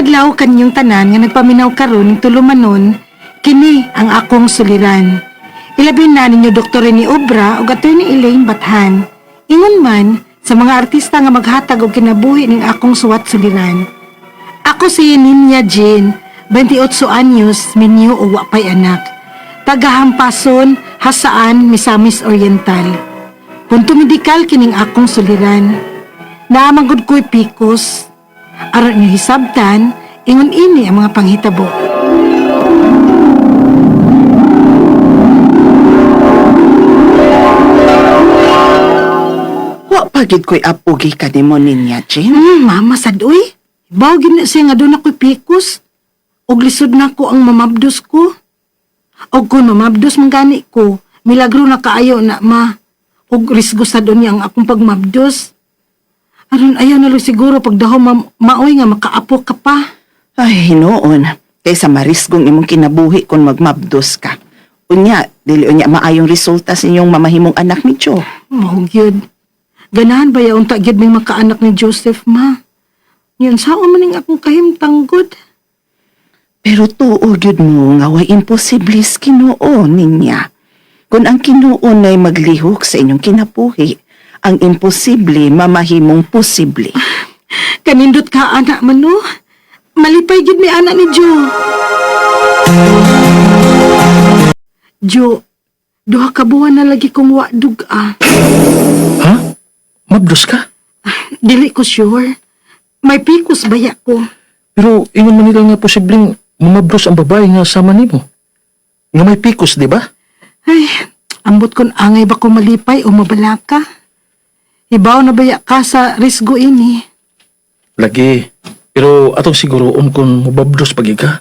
adlaw kanyong tanan nga nagpaminaw karon ng tulumanon, kini ang akong suliran. Ilabin na ninyo Dr. ni Obra o Attorney Elaine Bathan. Ingon man sa mga artista nga maghatag og kinabuhi ning akong suwat suliran. Ako si Ninya Jean, 28 anyos, minyo o wapay anak. Tagahampason, Hasaan, Misamis Oriental. Punto medikal kining akong suliran. Naamangod ko'y pikos. Aron niyo hisabtan, ingon ini ang mga panghitabo. Wa pagid ko'y apugi ka ni mo ninya, Jean. Mama sadoy. Ibaw gina siya nga doon ako'y pikos. Og lisod na ko ang mamabdos ko. Og kung mamabdos manggani ko, milagro na kaayo na ma. Og risgo sa doon niya ang akong pagmabdos. Aron ayaw na lang siguro pagdaho maoy nga makaapo ka pa. Ay, hinoon. Kaysa marisgong imong kinabuhi kung magmabdos ka. Unya, dili unya maayong resulta sa inyong mamahimong anak ni Jo. Mahog yun. Ganahan ba yaon ta gyud may makaanak ni Joseph, ma? Yan sao man ning akong kahimtanggod. Pero tuo gyud mo nga way imposibles Kinoo ninya. Kung ang Kinoo na'y maglihok sa inyong kinabuhi, ang imposible mamahimong posible. Kanindot ka, anak man, no? Malipay gid may anak ni Jo. Jo, duha ka buwan na lagi kong wadug, ah. Ha? Mabdos ka? Dili ko sure. May pikos baya ko. Pero ingon man nila nga posibleng mamabdos ang babae nga sama nimo. Nga may pikos, di ba? Ay, ambot kon angay ba ko malipay o mabalaka? Ibaw na baya ka sa risgo ini. Lagi. Pero atong siguroon kung mababdos pagi ka.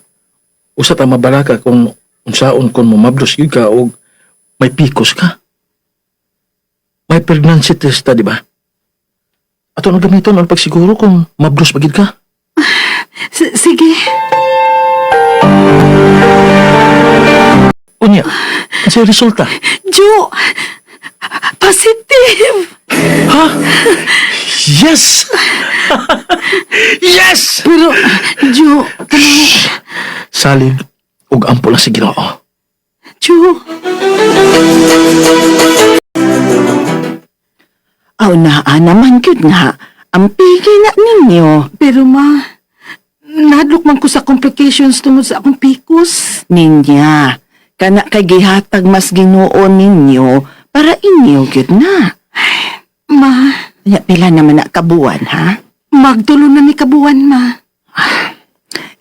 Usa ta mabalaka kung unsaon kung mamabdos gyud ka o may pikos ka. May pregnancy test ta, di ba? Ato na gamiton ang pagsiguro kung mabdos pagid ka. Sige. Unya, kasi resulta. Jo, positive. Ha? Yes! Yes! Pero, Jo, kanang... Salig ug ampo lang si Ginoo. Jo, Aw naa naman gyud nga. Ang pigi na ninyo. pero ma, nahadlok man ko sa complications tungod sa akong pikos. Ninya, kana kay gihatag mas Ginoo ninyo para inyo gyud na. Ma, Nya pila naman na kabuan, ha? magtulo na ni kabuan, ma.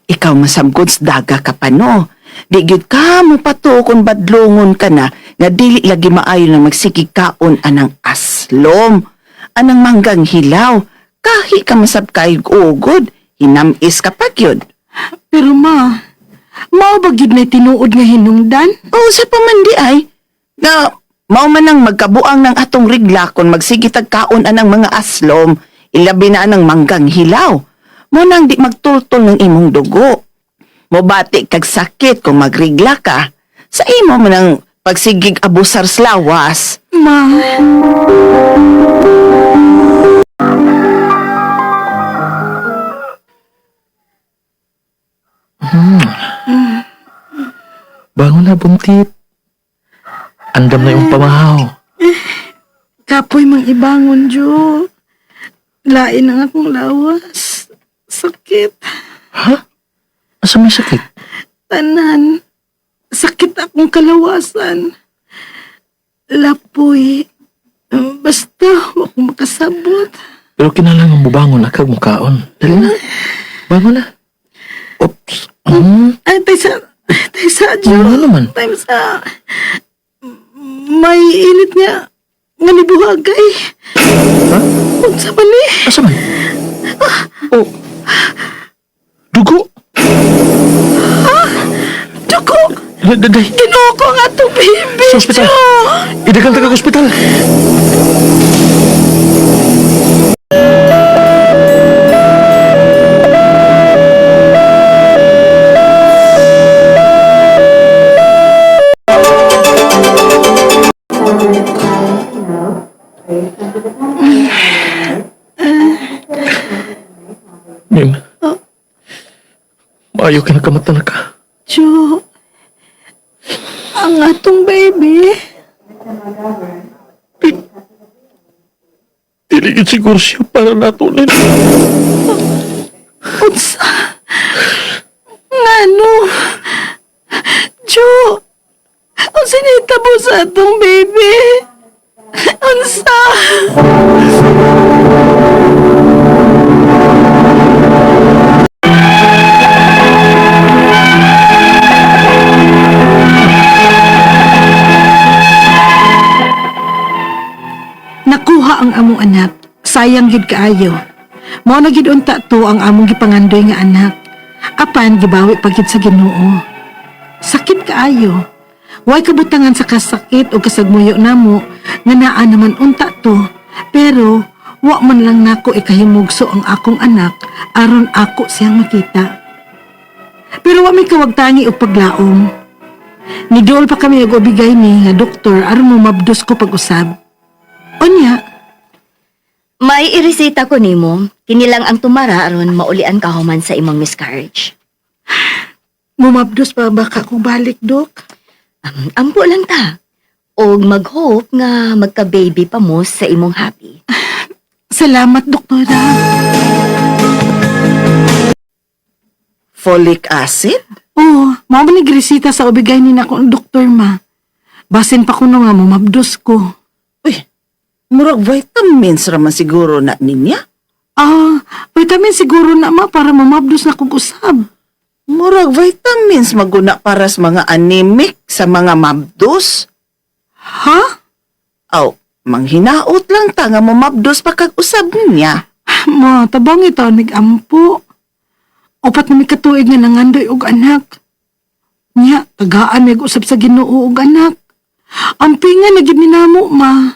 Ikaw masabgod sa daga ka pa, no? Di gyud ka mo pato kung badlongon ka na nga dili lagi maayo na magsigig kaon anang aslom, anang manggang hilaw, kahi ka masab kayog ugod, hinamis ka pa gyud. Pero ma, mao ba gyud na tinuod nga hinungdan? O sa pamandi ay, nga mao man ang magkabuang ng atong rigla kung magsigitag kaon anang mga aslom, ilabi na anang manggang hilaw. Mo nang di magtultol ng imong dugo. Mobati kag sakit kung magrigla ka. Sa imo man ang pagsigig abusar sa lawas. Ma, Bangon na, buntit. Andam na yung pamahaw. kapoy mang ibangon, Jo. Lain ang akong lawas. Sakit. Ha? Asa may sakit? Tanan. Sakit akong kalawasan. Lapoy. Basta, huwag kong makasabot. Pero kinalangan mo bangon na kag mukaon. Dali na. Bangon na. Oops. Ay, taysa, Jo. Ano naman? Taysa. May init nga. Nga nibuhagay. Ha? Unsa man ni? Asa man? Oh. Dugo. Duko! Daday. Ginoo ko nga to, baby! Sa ospital. Jo! Idagal taga ospital. Mim, Maayo kinakamata na ka. Jo, ang atong baby. Dili gid siguro siya para natuloy. Unsa? Ngano? Jo, unsa nahitabo sa atong baby? Unsa? Nakuha ang among anak. Sayang gid kaayo. Mao na gid unta to ang among gipangandoy nga anak. Apan gibawi pa gid sa Ginoo. Sakit kaayo. Way kabutangan sa kasakit o kasagmuyo namo nga naa naman unta to. Pero wa man lang nako ikahimugso ang akong anak aron ako siyang makita. Pero wa may kawagtangi og paglaom. Niduol pa kami og obigay ni nga doktor aron mabdos ko pag-usab. Onya, May iresita ko nimo, kini lang ang tumara aron maulian ka human sa imong miscarriage. mumabdos pa ba ka kung balik, Dok? Ampo lang ta. Og mag-hope nga magka-baby pa mo sa imong happy. Salamat, Doktora. Folic acid? Oo, mao man nagresita sa obigay ni nako ang doktor ma. Basin pa kuno nga mumabdos ko. Uy, murag vitamins raman siguro na ninya. Vitamin siguro na ma para mamabdos na kong usab. Murag vitamins maguna para sa mga anemic sa mga mabdos. Ha? Aw, manghinaot lang ta nga mamabdos pa kag usab niya. Ma, tabang ito nag-ampo. Opat na may katuig nga nangandoy og anak. Nya, tagaan may usab sa Ginoo og anak. Ampingan na gid ni namo, ma.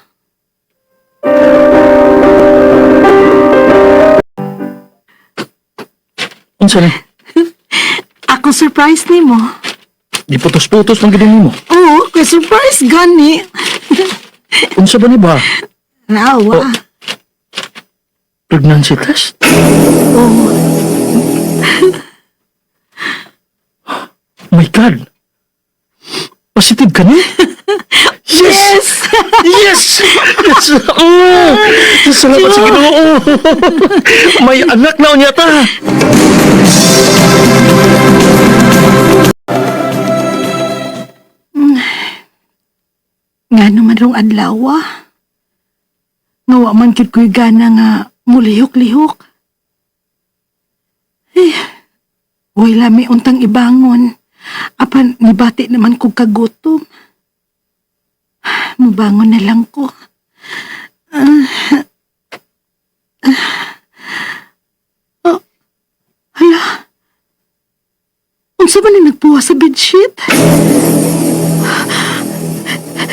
Unsa ni? Ako surprise ni mo. Di putos-putos lang gid nimo. Oo, kay surprise gani. Unsa ba ni ba? Naawa. Pregnancy test? My God! Positive ka ni? Yes! Yes! Yes! Oh! Salamat sa Ginoo! May anak na unya ta! Nga naman rong adlaw, Nga wa man kid ko'y gana nga mulihok-lihok. Way lami untang ibangon. Apan nibati naman kong kagutom. Mubangon na lang ko. Hala. Unsa ba ni nagpuha sa bedsheet?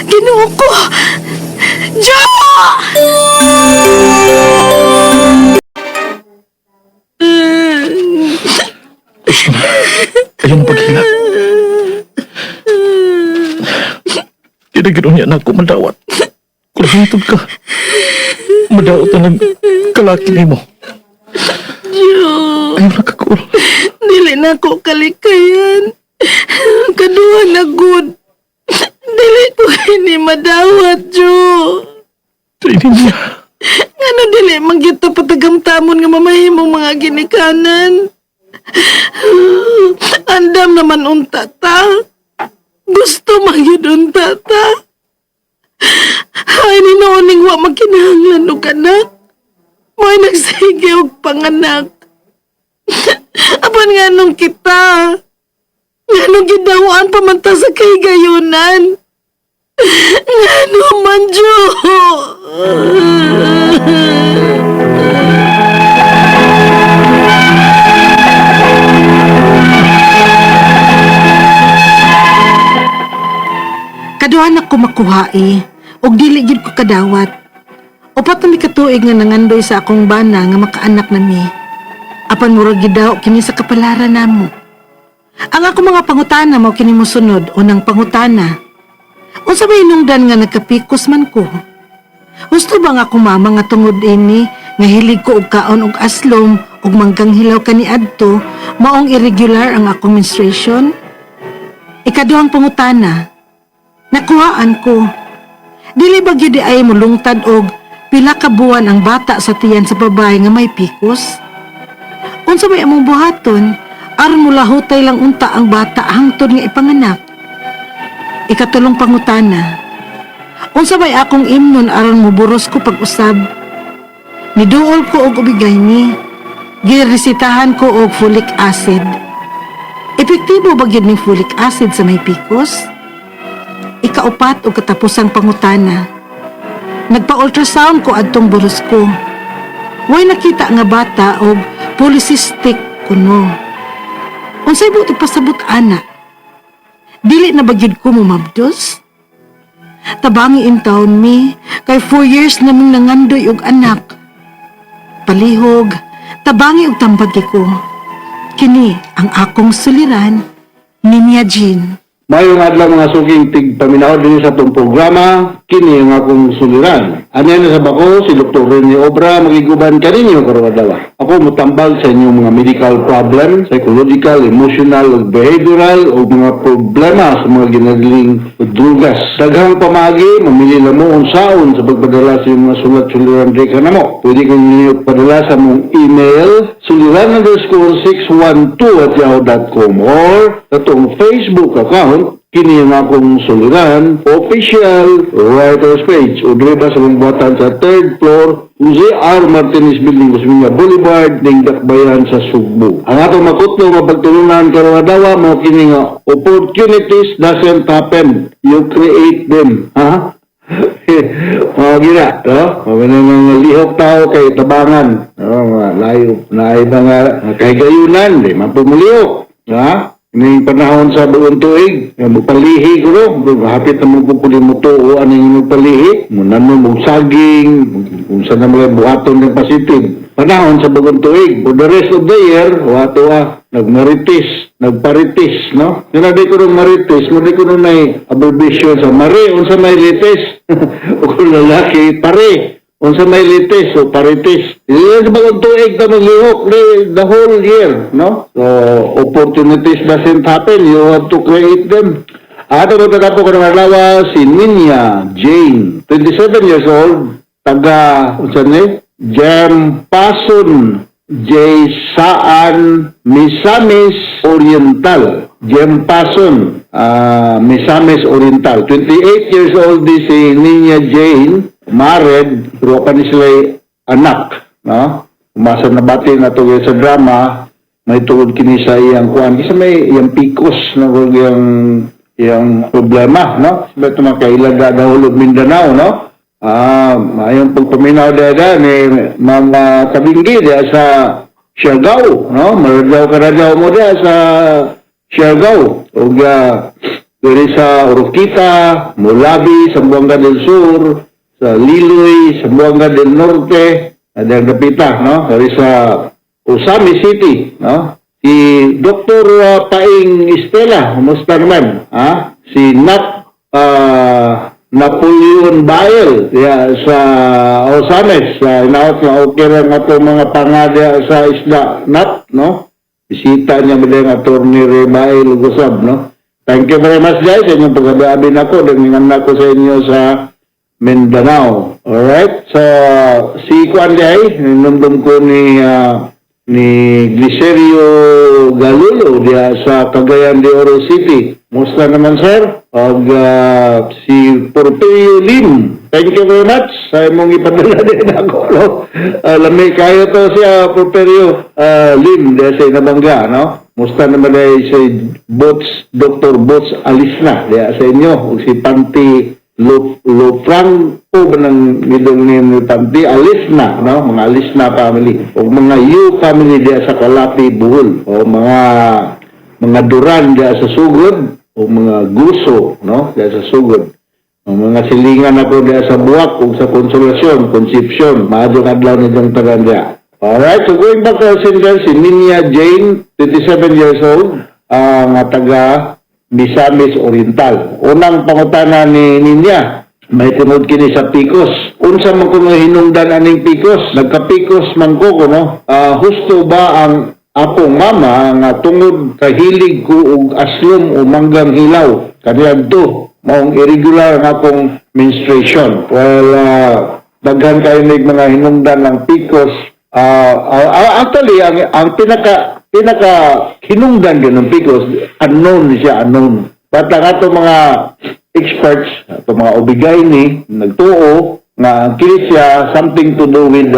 Ginoo ko! Ja! Ayong paghila. Kinaginoon niya na ako madawat. Kung hintod ka, madawat na ng kalaki ni mo. Ayaw na kakul. Dili na ko kalikayan. Kaduha na good. Dili ko ini madawat, Jo. Trainin niya. Ngano dili manggito patagamtamon nga mamahimong mga ginikanan. Andam naman unta ta. Gusto magyud unta ta. Ay ni nooning wa magkinahanglan og anak. May nagsige og panganak. Apan nganong kita. Nganong gidawaan pamanta sa kahigayunan. Ngano man, Jo. Kaduhan ako makuhai, og dili gid ko kadawat. Upat na mi katuig nga nangandoy sa akong bana nga makaanak na mi. Apan murag gid daw kini sa kapalaran namo. Ang ako mga pangutana mao kini mosunod unang pangutana. Unsa ba hinungdan nga nagkapikos man ko? Gusto ba nga ako mama nga tungod ini nga hilig ko og kaon og aslom ug manggang hilaw kaniadto maong irregular ang akong menstruation? Ikaduhang pangutana, nakuhaan ko. Dili ba gyud ay mulungtad og pila ka buwan ang bata sa tiyan sa babae nga may PCOS? Unsa may among buhaton aron mulahutay lang unta ang bata hangtod nga ipanganak? Ikatulong pangutana, unsa may akong imnon aron muburos ko pag-usab? Niduol ko og ubigay ni. Giresitahan ko og folic acid. Epektibo ba gyud ning folic acid sa may PCOS? Ikaupat og katapusang pangutana. Nagpa-ultrasound ko adtong buros ko. Way nakita nga bata og polycystic kuno. Unsay buti pasabot ana? Dili na ba gyud ko mumabdos? Tabangi in taon mi, kay 4 years naming nangandoy og anak. Palihog, tabangi og tambagi ko. Kini ang akong suliran, Ninya Jean. Mayong adlaw mga suging tigpaminaw din sa itong programa, kini ang akong suliran. Ano na sa bako, si Dr. Rene Obra, magiguban ka ninyo karong adlaw. Ako mutambal sa inyong mga medical problem, psychological, emotional, ug behavioral, o mga problema sa mga ginagaling drugas. Daghang pamagi, mamili na mo unsaon sa pagpadala sa iyong mga sulat-suliran di ka na mo. Pwede ko ninyo padala sa mong email, suliran_612@yahoo.com or katong Facebook account, kini ang akong suliran, official writer's page. O driba sa mga buhatan sa 3rd floor, Jose R. Martinez Building, Kusminga Boulevard, Dingdakbayan sa Sugbo. Ang atong makutlo, mapagtulunan karong adawa, mga kini nga, opportunities doesn't happen. You create them. Ha? Mga gina, no? Mga lihok tao kay tabangan. Mga layo, na mga kahigayunan, di mapumulihok. Ha? Ngayong panahon sa buong tuig, magpalihi ko no, hapit na magpupuli mo to o ano yung magpalihi, munan mo saging, kung saan na mga buhaton ng positive. Panahon sa buong tuig, for the rest of the year, wato nagmaritis, nagparitis, no? Sinabi ko ng maritis, hindi ko nung abbreviation sa mari, unsa may litis, o kung lalaki, pare. Unsa may litis o paritis. Yan sa bagong tuig na maglihok the whole year, no? So, opportunities doesn't happen. You have to create them. Ato magtatapo ko ng alawa, si Ninya Jane, 27 years old, taga, unsa ni? Jempason, Saan, Misamis Oriental. Jempason, Misamis Oriental. 28 years old di si Ninya Jane, married, pero pa ni sila anak, no? Umasa na bati na to sa drama, may tungod kini sa iyang kuan. Kasi may iyang PCOS na iyang problema, no? Sabi ito mga kailaga na hulog Mindanao, no? Mayroong pagpaminaw dada ni mga kabinggi diya sa Siargao, no? Maradyaw ka na daw mo diya sa Siargao. O diri sa Oroquita, Mulabi, Zamboanga del Sur, sa Liloy, Zamboanga del Norte, ada napita, no? Dari sa Usami City, no? Si Dr. Paing Estela, kumusta naman? Ha? Si Napoleon Bael, sa Osames, inaot na okay lang ato mga pangadya sa isla, no? Bisita niya ba yung attorney Bael Ugosab, no? Thank you very much, guys, sa inyong pagkabiabin ako, dengan ako sa inyo sa Mindanao. Alright? So, si Kuan Day, nandun ko ni Glicerio Galulo diya sa Cagayan de Oro City. Musta naman, sir? Si Porfirio Lim. Thank you very much sa imong ipadala din ako. No? Lamig kayo to siya, Porfirio Lim, diya sa Inabangga, no? Musta naman ay si Dr. Bots Alisna diya sa inyo. O si Panti Lofranco ba ng midong ni Panti Alisna, no? Mga Alisna family. O mga Yu family diya sa Kalapi, Buhol. O mga Duran diya sa Sugod. O mga Guso, no? Diya sa Sugod. O mga silingan ako diya sa Buwak o sa Konsolasyon, Concepcion. Maadong adlaw na diyang tagan diya. Alright, so going back to our sender, si Ninya Jane, 27 years old, nga taga Misamis Oriental. Unang pangutana ni Ninya, may tunod kini sa PCOS. unsa man ko nga hinungdan aning PCOS, nagka-PCOS man ko kuno. Husto ba ang akong mama nga tungod kahilig ko og aslom o manggang hilaw kaniadto maong irregular nga akong menstruation. Well, daghan kayo may mga hinungdan ng PCOS. Actually, ang pinaka hinungdan ng PCOS, unknown siya, unknown. But ang ato mga experts, ato mga OB-GYN nagtuo nga ang kini siya something to do with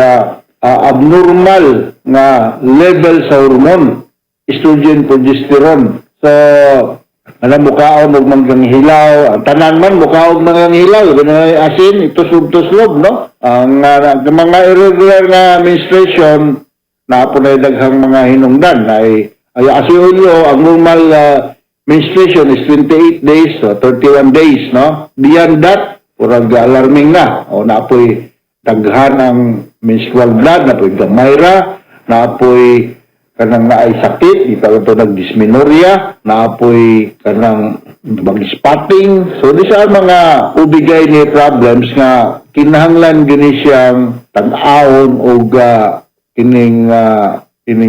abnormal nga level sa hormone, estrogen, progesterone. So, alam mo kaon og manggang hilaw, ang tanan man mukaon manggang hilaw, asin itusog-tuslog, no? Ang mga irregular nga menstruation na po na daghang mga hinungdan ay asihulyo ang normal menstruation is 28 days o 31 days, no? Beyond that, purag alarming na. O naapoy daghan ang menstrual blood, naapoy gamayra, naapoy kanang naay sakit, ito nag-dysmenorrhea, naapoy kanang mag-spotting. So, di sa mga OB-GYN problems nga kinahanglan gini siyang tag-aon o kining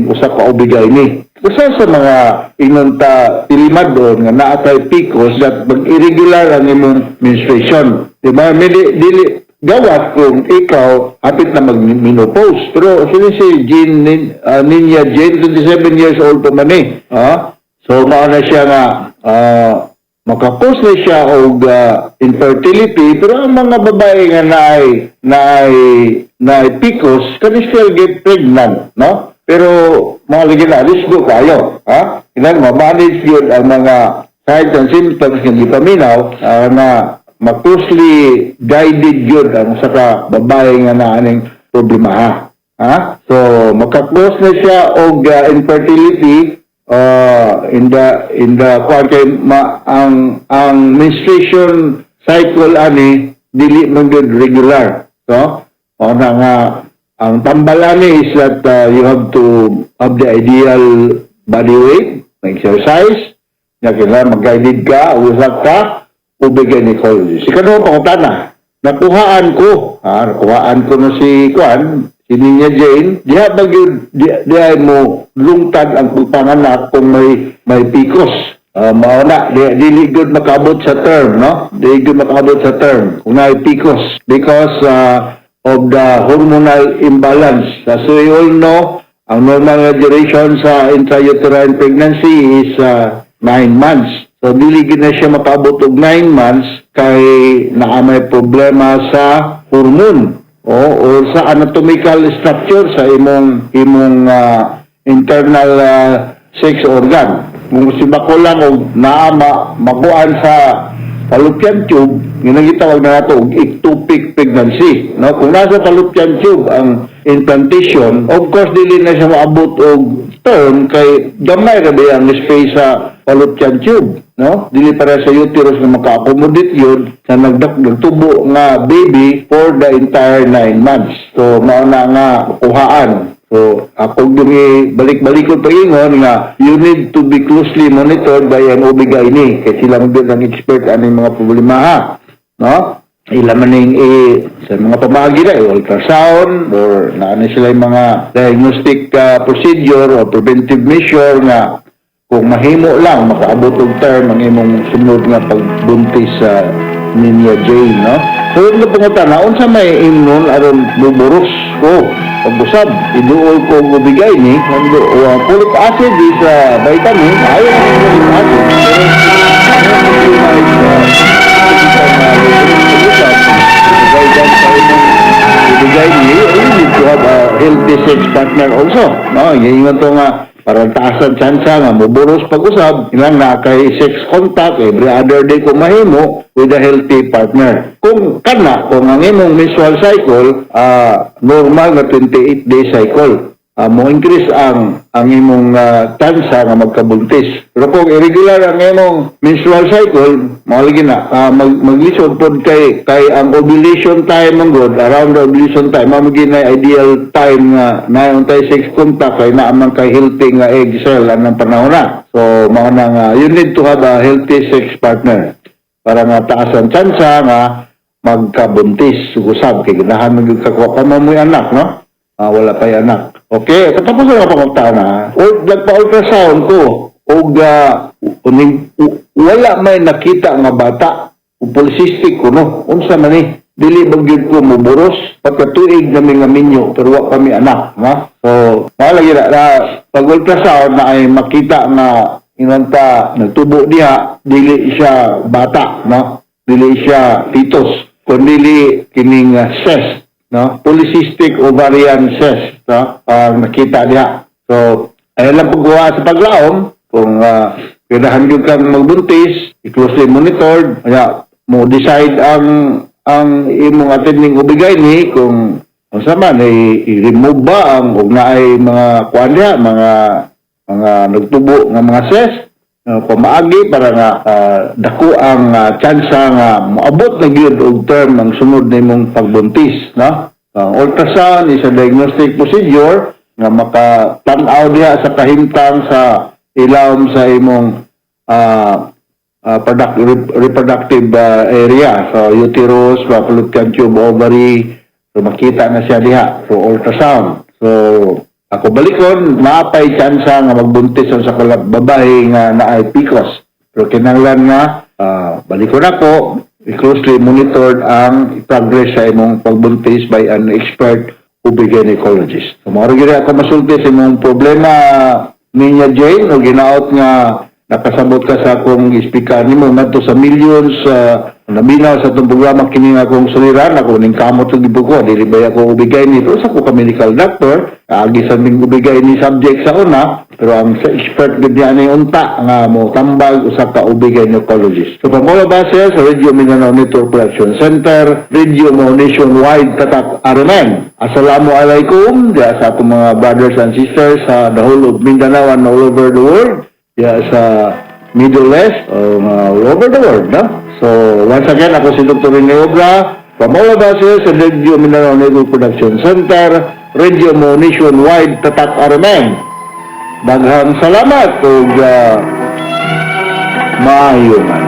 usa ka OB-GYN. Kasi sa mga inunta pilimad doon nga naatay PCOS that mag-irregular ang imong menstruation. Diba? Dili gawat kung ikaw hapit na mag-menopause. Pero si Ninya Jane, 27 years old pa man eh. So, mauna siya nga makapos na siya og infertility, pero ang mga babae nga naay PCOS can still get pregnant, no? Pero mga lagi na, risgo kayo, ha? Kailangan ma-manage yun ang mga signs and symptoms ng gipaminaw na ma-closely guided yun ang saka babae nga na aning problema, ha? So, makaklose na siya og infertility in the ang menstruation cycle ani dili man gyud regular, so ona nga ang tambalan is that you have to have the ideal body weight, exercise, nga kailangan mag-guided ka, usap ka, ubigay ni gynecologist. Ikano pangutana, nakuhaan ko na si Ninya Jane, diha ba yun, diha mo lungtad ang pagpanganak kung may PCOS. Mauna, dili good makabot sa term, no? Dili good makabot sa term kung may PCOS because of the hormonal imbalance. So we all know, ang normal duration sa intrauterine pregnancy is 9 months. So dili gid na siya makabot og 9 months kay naamay problema sa hormone or sa anatomical structure sa imong internal sex organ. Kung si bako lang og naama makuan sa fallopian tube, ginagitawag na nato og ectopic pregnancy. No, kung nasa fallopian tube ang implantation, of course dili na siya maabot og term kay gamay ra ba ang space sa fallopian tube, no? Dili para sa uterus na maka-accommodate yun sa nagtubo nga baby for the entire 9 months. So mao na nga kuhaan. So, ako balik-balikon pa ingon nga you need to be closely monitored by an OB-GYN kasi sila mo din ang expert aning mga problema, no? Ila maning sa mga pamagi na ultrasound or naano sila yung mga diagnostic procedure or preventive measure nga kung mahimo lang makaabot og term ang imong sunod nga pagbuntis sa Ninya Jane, no? So, yung pangutana, unsa may imnon aron buburos ko pag-usab, iduol ko ubigay ni folic acid is vitamin, ayaw ang folic acid. Ibigay ni, you need to have a healthy sex partner also. No, yung ito nga, para taasan tsansa nga muburos pag-usab, ilang na kay sex contact every other day kung mahimo with a healthy partner. Kung ang imong menstrual cycle, normal na 28-day cycle, mo increase ang imong tsansa nga magkabuntis. Pero kung irregular ang imong menstrual cycle, mahaligi na, maglisod pod kay ang ovulation time ang good, around the ovulation time, mamagin na ideal time nga naiuntay sex contact kay naamang kay healthy nga egg cell anang panahon na. So, mga nga, you need to have a healthy sex partner para nga taas ang tsansa nga magkabuntis usab kay ganahan man gyud kakuha pa mo anak, no? Wala pa yung anak. Okay, tapos na pangutaon na. O nagpa-ultrasound ko og wala may nakita nga bata o polycystic ko, no? Unsa man ni? Dili bang gyud ko muburos pagkatuig na nga minyo pero wa kami anak, no? So, malagi na pag ultrasound na ay makita nga inanta nagtubo diha, dili siya bata, no? Dili siya fetus, kundi kining cyst, no? Polycystic ovarian cyst, no? Nakita diha. So, ay lang paggawa sa paglaom kung kailangan gyud kang magbuntis, closely monitored, kaya mo decide ang imong attending ubigayni kung unsa man i-remove ba ang ug naay mga kuan diha, mga nagtubo nga mga cyst pamaagi para nga dako ang tsansa nga moabot na gyud og term ang sunod nimong pagbuntis, no? Ultrasound is a diagnostic procedure nga makatan-aw diha sa kahimtang sa ilawom sa imong reproductive area. So, uterus, fallopian tube, ovary, so makita na siya diha. So, ultrasound. So, ako balikon, maapay tsansa nga magbuntis sa babae nga naay PCOS. Pero kinahanglan nga, balikon ako, closely monitored ang progress sa imong pagbuntis by an expert gynecologist. So, maurag gina ako masulti sa imong problema niya Jane, o ginaot nga nakasabot ka sa akong ispika nimo ngadto sa millions nabinaw sa itong programa kini nga akong suliran ako ning kamot ug gibuko dili ba ako ubigay nito sa ko ka medical doctor agi sa ning ubigay ni subject sa una pero ang sa expert gid niya ni unta nga mo tambag usa ka ubigay gynecologist. So pamula base sa Radio Mindanao Network Production Center, Radio mo nationwide tatak Aramen. Assalamualaikum sa atong mga brothers and sisters sa the whole of Mindanao and all over the world. Sa Middle East, all over the world, no? So, once again, ako si Dr. Rene Obra, from all of us here sa Radio Mindanao Network Production Center, Radio mo nationwide, tatak Aramen. Daghang salamat ug maayo man.